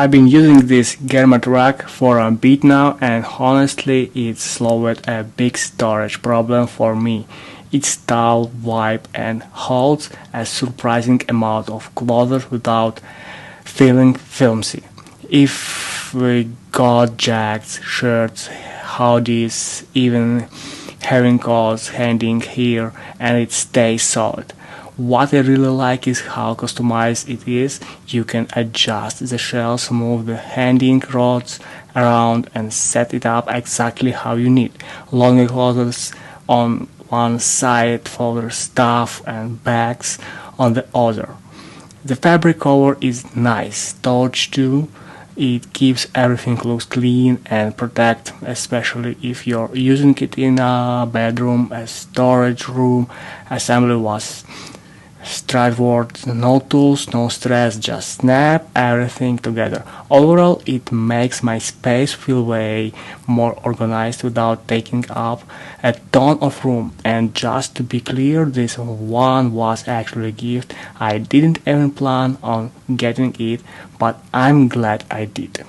I've been using this Germat rack for a bit now, and honestly it's solved a big storage problem for me. It's tall, wide, and holds a surprising amount of clothes without feeling filmy. If we got jackets, shirts, hoodies, even having coats hanging here, and it stays solid. What I really like is how customized it is. You can adjust the shelves, move the hanging rods around, and set it up exactly how you need. Longer clothes on one side, folder stuff and bags on the other. The fabric cover is nice touch too. It keeps everything looks clean and protect, especially if you're using it in a bedroom, a storage room. Assembly was straightforward, no tools, no stress, just snap everything together. Overall, it makes my space feel way more organized without taking up a ton of room. And just to be clear, this one was actually a gift. I didn't even plan on getting it, but I'm glad I did.